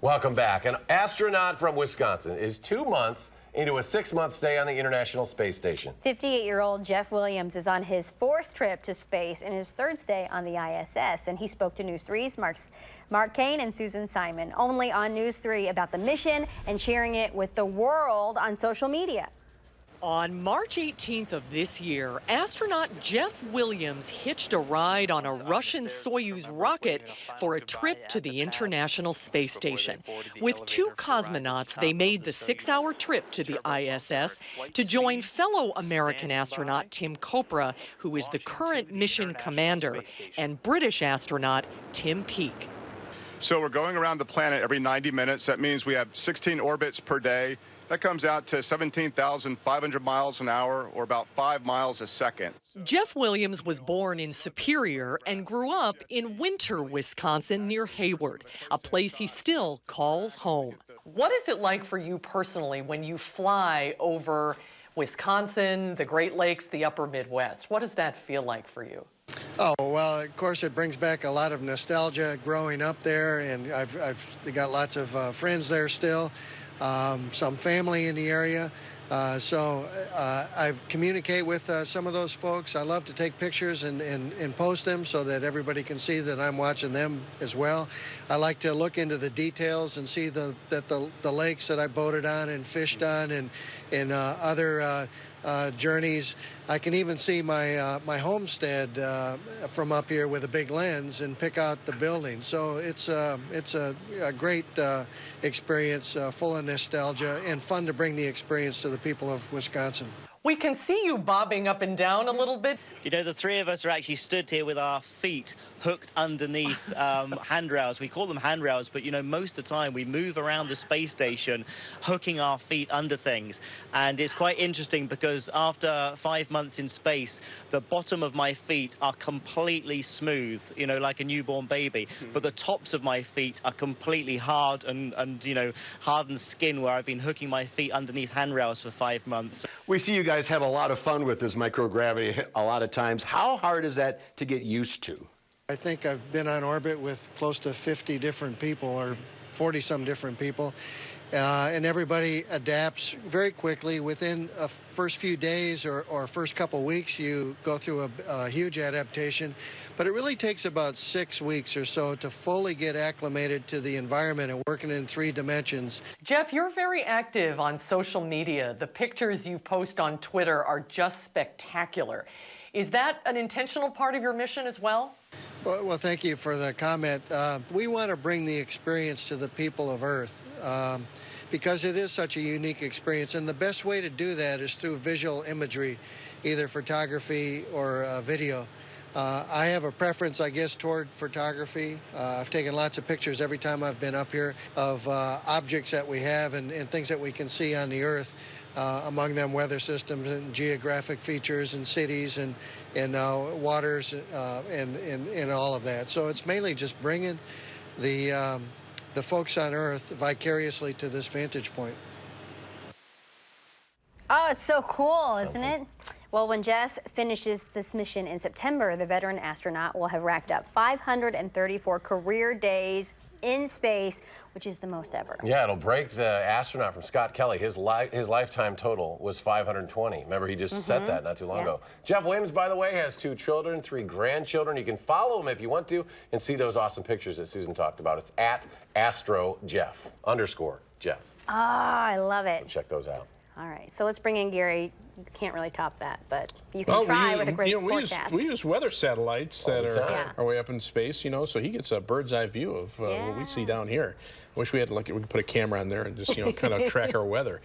Welcome back. An astronaut from Wisconsin is 2 months into a 6-month stay on the International Space Station. 58-year-old Jeff Williams is on his 4th trip to space and his 3rd stay on the ISS. And he spoke to News 3's Mark Koehn and Susan Siman, only on News 3, about the mission and sharing it with the world on social media. On March 18th of this year, astronaut Jeff Williams hitched a ride on a Russian Soyuz rocket for a trip to the International Space Station. With 2 cosmonauts, they made the 6-hour trip to the ISS to join fellow American astronaut Tim Kopra, who is the current mission commander, and British astronaut Tim Peake. So we're going around the planet every 90 minutes. That means we have 16 orbits per day. That comes out to 17,500 miles an hour, or about 5 miles a second. Jeff Williams was born in Superior and grew up in Winter, Wisconsin, near Hayward, a place he still calls home. What is it like for you personally when you fly over Wisconsin, the Great Lakes, the upper Midwest? What does that feel like for you? Oh, well, of course, it brings back a lot of nostalgia growing up there, and I've got lots of friends there still, some family in the area. I communicate with some of those folks. I love to take pictures and post them so that everybody can see that I'm watching them as well. I like to look into the details and see that the lakes that I boated on and fished on and other journeys. I can even see my homestead from up here with a big lens and pick out the building. So it's a great experience, full of nostalgia, and fun to bring the experience to the people of Wisconsin. We can see you bobbing up and down a little bit. You know, the 3 of us are actually stood here with our feet hooked underneath handrails. We call them handrails, but, you know, most of the time we move around the space station hooking our feet under things. And it's quite interesting because after 5 months in space, the bottom of my feet are completely smooth, you know, like a newborn baby. But the tops of my feet are completely hard and you know, hardened skin where I've been hooking my feet underneath handrails for 5 months. We see you guys have a lot of fun with this microgravity a lot of times. How hard is that to get used to? I think I've been on orbit with close to 50 different people, or 40-some different people. And everybody adapts very quickly. Within the first few days or first couple weeks, you go through a huge adaptation. But it really takes about 6 weeks or so to fully get acclimated to the environment and working in 3 dimensions. Jeff, you're very active on social media. The pictures you post on Twitter are just spectacular. Is that an intentional part of your mission as well? Well, thank you for the comment. We want to bring the experience to the people of Earth. Because it is such a unique experience. And the best way to do that is through visual imagery, either photography or video. I have a preference, I guess, toward photography. I've taken lots of pictures every time I've been up here of objects that we have and things that we can see on the Earth, among them weather systems and geographic features and cities and waters and all of that. So it's mainly just bringing the folks on Earth vicariously to this vantage point. Oh, it's so cool, isn't it? Well, when Jeff finishes this mission in September, the veteran astronaut will have racked up 534 career days in space, which is the most ever. Yeah, it'll break the astronaut from Scott Kelly. His lifetime total was 520. Remember, he just said that not too long ago. Jeff Williams, by the way, has 2 children, 3 grandchildren. You can follow him if you want to and see those awesome pictures that Susan talked about. It's at @AstroJeff _Jeff. Ah, I love it. So check those out. All right, so let's bring in Gary. You can't really top that, but you can try with a great forecast. We use weather satellites that are way up in space, you know, so he gets a bird's eye view of what we see down here. I wish we had, like, we could put a camera on there and just, you know, kind of track our weather.